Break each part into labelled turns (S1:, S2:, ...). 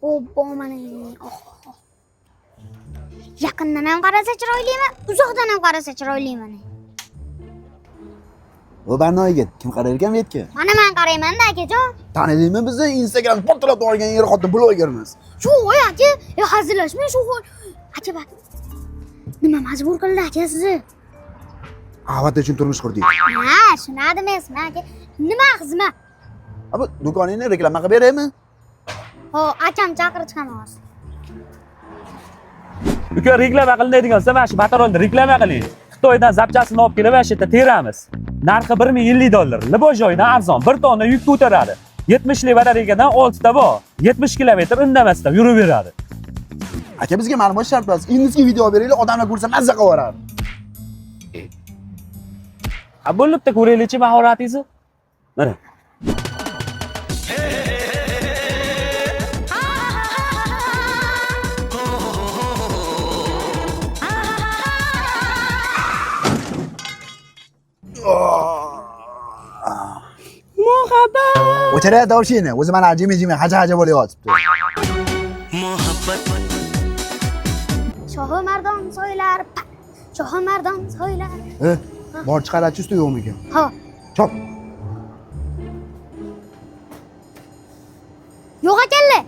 S1: Obbo mana. Yaqindan ham qarasa chiroylimi, uzoqdan ham qarasa chiroyliman.
S2: O barnoyga kim qarar ekan bu yerga?
S1: Mana men qarayman-da akajon.
S2: Tanidingmi bizni Instagram portalab olgan yer xotin blogermiz.
S1: Shu qo'y aka, hazillashma shu qo'y. Aka bak. Nima majbur qildi aka sizni?
S2: Avata uchun turmush qurdik.
S1: Ha, shunadi emasmi aka? Nima xizmat?
S2: Abi do'koningni reklama qilib beraymi?
S1: Ho, akam chaqirishgan hozir.
S3: Uka reklama qilinadigan bo'lsa, mana shu motorolni reklama qiling. Xitoydan zapchasini olib kelib, mana shu yerda teramiz. Narxi $1050. Libos joyidan arzon, bir tonna yuk ko'taradi. 70 li batareyadan 6 ta bor. 70 kilometr indamasdan yuraveradi.
S2: Aka bizga ma'lumot shart emas. Indizga video beraylik, odamlar ko'rsa mazza qilaveradi.
S3: Ha, bo'libdi, ko'raylikchi mahoratingizni. Mana.
S1: Muhabbat.
S2: O'chara davshini, o'zi mana jimi haja bo'lib yotibdi.
S1: Shohi mardon soylar. Shohi mardon soylar.
S2: Bor chiqaradi usti yo'qmikan?
S1: Ha.
S2: Chop.
S1: Yo'q ekanlar.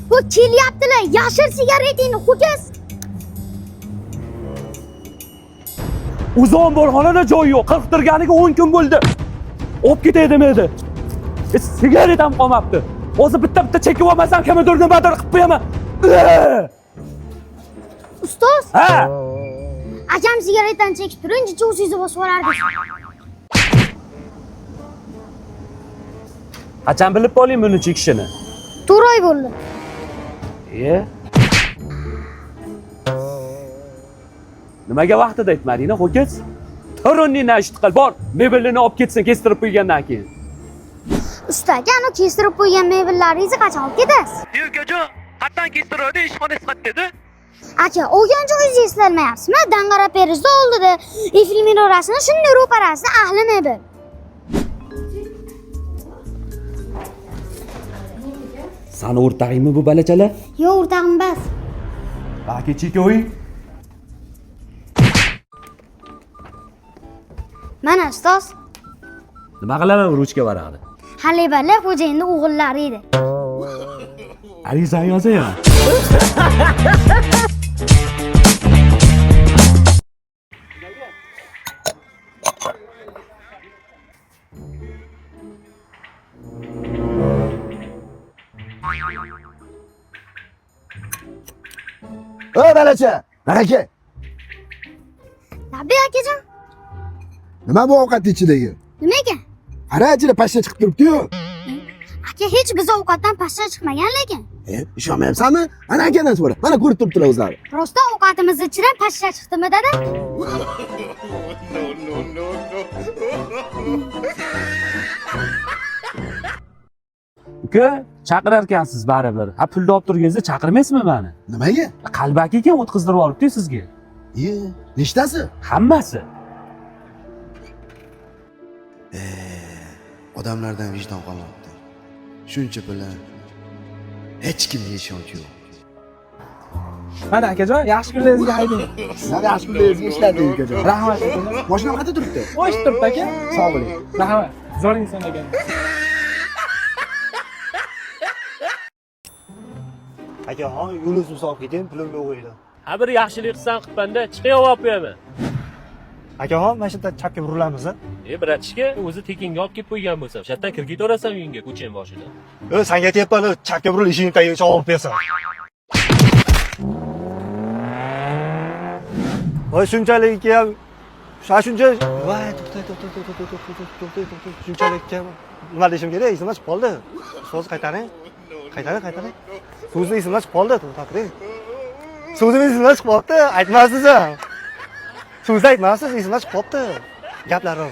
S1: Bu kelyaptilar, yashil sigaretini ho'kiz.
S3: Uzon borxonada joy yo'q. Qirqtirganiga 10 kun bo'ldi. Olib ketay demadi. Sigaretam qolmabdi. Hozir bitta chekib olmasam, kamidurni badal qilib qo'yaman.
S1: Ustoz?
S3: Ha?
S1: Akam sigaretani chekib turing, o'zingizni bosib olardingiz.
S3: Qachon bilib qoling buni chekishini?
S1: 4 oy bo'ldi.
S3: Nimaga vaqtida aytmading-a, ho'kiz? Toruningni ishit qil, bor, mebelini olib ketsin, kestirib qo'ygandan keyin.
S1: Usta, aka, kestirib qo'ygan mebellaringizni qachon olib ketasiz?
S3: Yo'q, qatdan kestiradi, ishxona siqat dedi.
S1: Aka, o'gan joyingizni eslatmayapsizmi? Dang'ara perizda oldida Eiffel minorasini shunday ro'parasida ahli mebel.
S3: Sani o'rtag'ingmi bu balachalar?
S1: Yo'q, o'rtag'im emas.
S3: Balki chekoy.
S1: Mana ustoz.
S3: Nima qilaman ruchka varaqni?
S1: Halibali xo'jayinning o'g'illari edi.
S3: Arizani yozaman.
S2: Balacha, aka.
S1: Nabi akajon.
S2: Nima bu ovqat ichidagi?
S1: Nima ekan?
S2: Qara, ichida pashsha chiqib turibdi-yu.
S1: Aka, hech biz ovqatdan pashsha chiqmagan lekin.
S2: Ishonmayapsanmi? Ana akadan so'ra. Mana ko'rib turibdilar o'zlari.
S1: Rosta ovqatimiz ichidan pashsha chiqdimi, dada?
S3: Uka, chaqirar ekansiz baribir. Ha, pulni olib turganingizda chaqirmaysizmi meni?
S2: Nimaga?
S3: Qalbaki ekan o'tkazdirib olibdi sizga.
S2: Nechtasi?
S3: Hammasi.
S2: Odamlardan vijdon qolmabdi. Shuncha bilan hech kimga ishonch yo'q.
S4: Mana akajon, yaxshi kunlaringizga haydang.
S2: Sizlar yaxshi kunlaringizga ishlating akajon.
S4: Rahmat akajon.
S2: Mashina qayerda turibdi?
S4: Bo'sh turibdi aka.
S2: Sog' bo'ling.
S4: Rahmat. Zo'ring san aka.
S5: Akaxon, yo'lingizni solib keting, pulim yo'q edi.
S3: Ha, bir yaxshilik qilsam qilbanda chiqib olib qo'yaman.
S5: Akaxon, mana shu yerda chapga burilamiz-a?
S3: Bratishka, o'zi tekinga olib kelib qo'ygan bo'lsam, shu yerdan kirib ketaverasam uyingga ko'chaning boshida.
S5: Senga aytyapman, chapga buril, ishingni tagiga olib bersan. Voy, shunchalik ham shuncha. Voy, to'xta. Shunchalik ham nima deyishim kerak? Esimdan chiqib qoldi. So'z qaytaring. Qaytaring. So'zni esimdan chiqib qoldi, to'xtating. So'zimiz esimdan chiqib qoldi, aytmassiz-a? So'zni aytmassiz, esimdan chiqib qoldi. Gaplarim.